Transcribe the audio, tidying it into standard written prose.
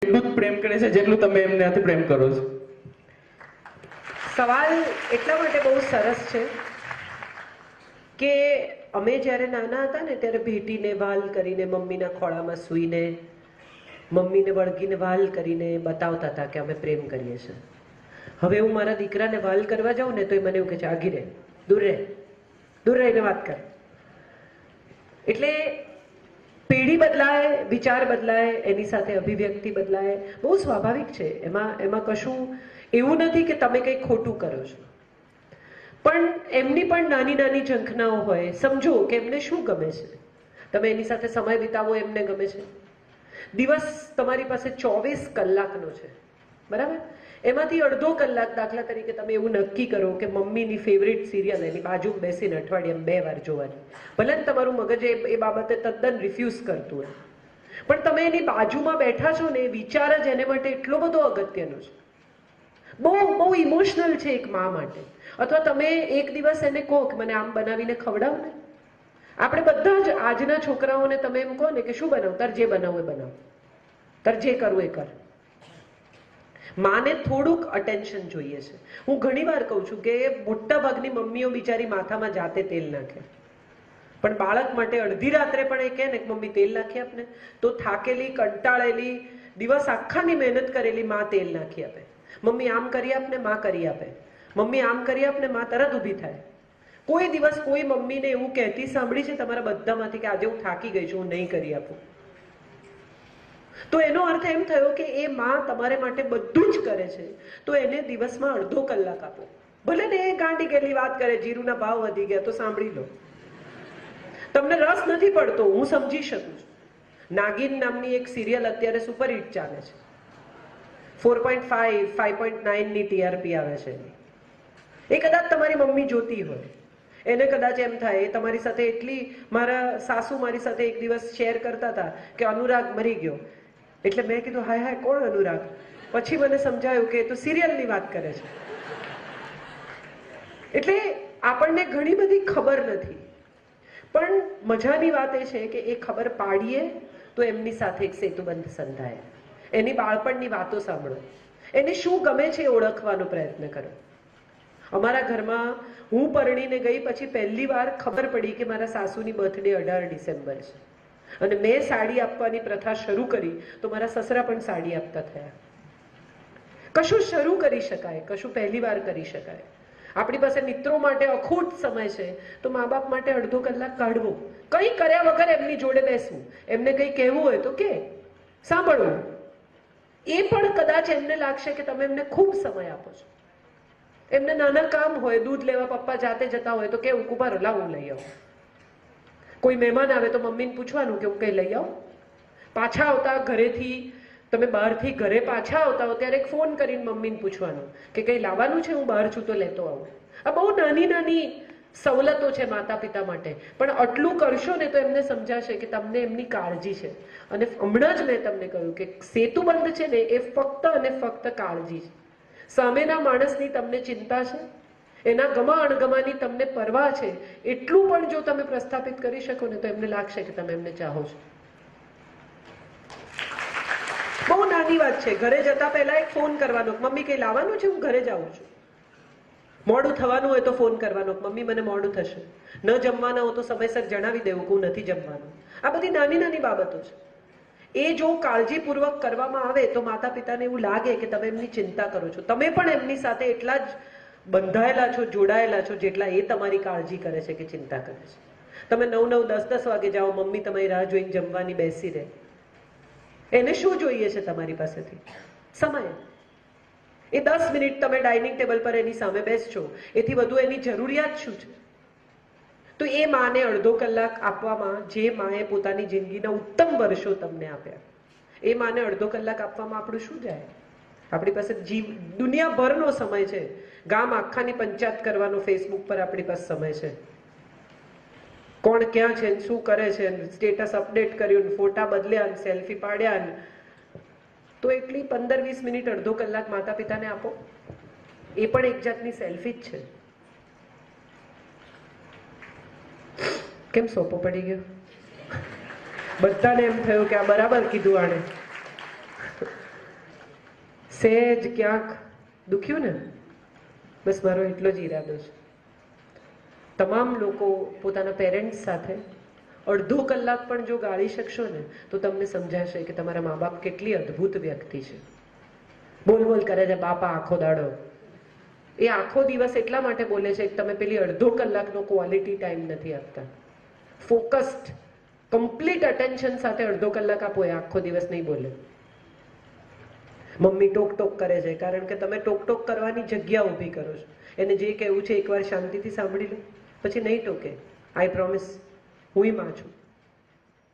એટલું જ પ્રેમ કરે છે જેટલું તમે એમનાથી પ્રેમ કરો છો? સવાલ એટલા માટે બહુ સરસ છે કે અમે જ્યારે નાના હતા ને ત્યારે ભેટીને વાલ કરીને મમ્મીના ખોળામાં સૂઈને મમ્મીને વળગીને વાલ કરીને બતાવતા હતા કે અમે પ્રેમ કરીએ છીએ. હવે હું મારા દીકરાને વાલ કરવા જાઉં ને તો એ મને એવું કહે છે, આગી રહે, દૂર રહીને વાત કર. એટલે પેઢી બદલાય, વિચાર બદલાય, એની સાથે અભિવ્યક્તિ બદલાય, બહુ સ્વાભાવિક છે. એમાં કશું એવું નથી કે તમે કંઈ ખોટું કરો છો. પણ એમની પણ નાની નાની ઝંખનાઓ હોય. સમજો કે એમને શું ગમે છે. તમે એની સાથે સમય વિતાવો એમને ગમે છે. દિવસ તમારી પાસે 24 કલાકનો છે, બરાબર? એમાંથી અડધો કલાક દાખલા તરીકે તમે એવું નક્કી કરો કે મમ્મીની ફેવરિટ સિરિયલ એની બાજુમાં બેસીને અઠવાડિયામાં 2 વાર જોવાની. ભલે ને તમારું મગજ એ બાબતે તદ્દન રિફ્યુઝ કરતું હોય, પણ તમે એની બાજુમાં બેઠા છો ને, એ વિચાર જ એને માટે એટલો બધો અગત્યનો છે. બહુ ઇમોશનલ છે એક મા માટે. અથવા તમે એક દિવસ એને કહો કે મને આમ બનાવીને ખવડાવ ને. આપણે બધા જ આજના છોકરાઓને તમે એમ કહો ને કે શું બનાવ, તાર જે બનાવું એ બનાવ, તાર જે કરવું એ કર. માને થોડુંક અટેન્શન જોઈએ છે. હું ઘણી વાર કહું છું કે મોટા ભાગની મમ્મીઓ બિચારી માથામાં જાતે તેલ નાખે, પણ બાળક માટે અડધી રાત્રે પણ એ કહે ને કે મમ્મી તેલ નાખી આપને, તો થાકેલી, કંટાળેલી, દિવસ આખાની મહેનત કરેલી માં તેલ નાખી આપે. મમ્મી આમ કરી આપને, માં કરી આપે. મમ્મી આમ કરી આપને, માં તરત ઊભી થાય. કોઈ દિવસ કોઈ મમ્મીને એવું કહેતી સાંભળી છે તમારા બધામાંથી કે આજે હું થાકી ગઈ છું, હું નહીં કરી આપું? તો એનો અર્થ એમ થયો કે એ માં તમારે માટે બધું જ કરે છે, તો એને દિવસમાં અડધો કલાક આપો. ભલે ને એ ગાંડી ગયેલી વાત કરે, જીરુના ભાવ વધી ગયા, તો સાંભળી લો. તમને રસ નથી પડતો, હું સમજી શકું છું. નાગિન નામની એક સિરિયલ અત્યારે સુપરહિટ ચાલે છે. 4.5, 5.9 ની ટીઆરપી આવે છે. એ કદાચ તમારી મમ્મી જોતી હોય, એને કદાચ એમ થાય, એ તમારી સાથે એટલી, મારા સાસુ મારી સાથે એક દિવસ શેર કરતા હતા કે અનુરાગ મરી ગયો. એટલે મેં કીધું, હાય હાય, કોણ અનુરાગ? પછી મને સમજાયું કે એ તો સિરિયલની વાત કરે છે. એટલે આપણને ઘણી બધી ખબર નથી, પણ મજાની વાત એ છે કે એ ખબર પાડીએ તો એમની સાથે એક સેતુબંધ સંધાય. એની બાળપણની વાતો સાંભળો, એને શું ગમે છે એ ઓળખવાનો પ્રયત્ન કરો. અમારા ઘરમાં હું પરણીને ગઈ પછી પહેલી વાર ખબર પડી કે મારા સાસુની બર્થડે 18 ડિસેમ્બર છે, અને મેં સાડી આપવાની પ્રથા શરૂ કરી તો મારા સસરા પણ સાડી આપતા થયા. કશું શરૂ કરી શકાય, કશું પહેલી વાર કરી શકાય. આપણી પાસે મિત્રો માટે અખૂટ સમય છે, તો મા બાપ માટે અડધો કલાક કાઢવો. કંઈ કર્યા વગર એમની જોડે બેસવું, એમને કંઈ કહેવું હોય તો કે, સાંભળવું. એ પણ કદાચ એમને લાગશે કે તમે એમને ખૂબ સમય આપો છો. એમને નાના કામ હોય, દૂધ લેવા પપ્પા જાતે જતા હોય તો કેવું, કુભારો લાવ હું લઈ આવું. કોઈ મહેમાન આવે તો મમ્મીને પૂછવાનું કે હું કંઈ લઈ આવું. પાછા આવતા ઘરેથી, તમે બહારથી ઘરે પાછા આવતા હો ત્યારે એક ફોન કરીને મમ્મીને પૂછવાનું કે કંઈ લાવવાનું છે, હું બહાર છું તો લેતો આવું. આ બહુ નાની નાની સવલતો છે માતા પિતા માટે, પણ આટલું કરશો ને તો એમને સમજાશે કે તમને એમની કાળજી છે. અને હમણાં જ મેં તમને કહ્યું કે સેતુબંધ છે ને, એ ફક્ત અને ફક્ત કાળજી છે. સામેના માણસની તમને ચિંતા છે, એના ગમા અણગમાની તમને પરવા છે, એટલું પણ જો તમે પ્રસ્થાપિત કરી શકો ને તો એમને લાગશે કે તમે એમને ચાહો છો. બહુ નાની વાત છે. ઘરે જતા પહેલા એક ફોન કરવાનો, મમ્મી કંઈ લાવવાનું છે, હું ઘરે જાઉં છું. મોડું થવાનું હોય તો ફોન કરવાનો, મમ્મી મને મોડું થશે. ન જમવાના હો તો સમયસર જણાવી દેવું કે હું નથી જમવાનું. આ બધી નાની નાની બાબતો છે. એ જો કાળજીપૂર્વક કરવામાં આવે તો માતા પિતાને એવું લાગે કે તમે એમની ચિંતા કરો છો. તમે પણ એમની સાથે એટલા જ બંધાયેલા છો, જોડાયેલા છો, જેટલા એ તમારી કાળજી કરે છે કે ચિંતા કરે છે. તમે 9, 10 વાગે જાઓ, મમ્મી તમારી રાહ જોઈને જમવાની બેસી રહે. એને શું જોઈએ છે તમારી પાસેથી? સમય. એ 10 મિનિટ તમે ડાઇનિંગ ટેબલ પર એની સામે બેસશો, એથી વધુ એની જરૂરિયાત શું છે? તો એ માને અડધો કલાક આપવામાં, જે માએ પોતાની જિંદગીના ઉત્તમ વર્ષો તમને આપ્યા, એ માને અડધો કલાક આપવામાં આપણું શું જાય? આપણી પાસે દુનિયાભરનો સમય છે. ગામ આખાની પંચાયત કરવાનો ફેસબુક પર આપણી પાસે સમય છે. કોણ ક્યાં છે, શું કરે છે, સ્ટેટસ અપડેટ કર્યું, ફોટા બદલ્યા, સેલ્ફી પાડ્યા, તો એટલી 15-20 મિનિટ, અડધો કલાક માતા પિતાને આપો. એ પણ એક જાતની સેલ્ફી જ છે. કેમ સોપો પડી ગયો? બધાને એમ થયું કે આ બરાબર કીધું આણે. સહેજ ક્યાંક દુખ્યું ને, બસ મારો એટલો જ ઈરાદો છે. તમામ લોકો પોતાના પેરેન્ટ્સ સાથે અડધો કલાક પણ જો ગાળી શકશો ને તો તમને સમજાશે કે તમારા મા બાપ કેટલી અદ્ભુત વ્યક્તિ છે. બોલ બોલ કરે છે બાપા આખો દાડો. એ આખો દિવસ એટલા માટે બોલે છે કે તમે પેલી અડધો કલાકનો ક્વોલિટી ટાઈમ નથી આપતા. ફોકસ્ડ કમ્પ્લીટ અટેન્શન સાથે અડધો કલાક આપો, એ આખો દિવસ નહીં બોલે. મમ્મી ટોક ટોક કરે છે કારણ કે તમે ટોક ટોક કરવાની જગ્યા ઊભી કરો છો. એને જે કહેવું છે એકવાર શાંતિથી સાંભળી લો, પછી નહીં ટોકે. આઈ પ્રોમિસ, હું માં છું.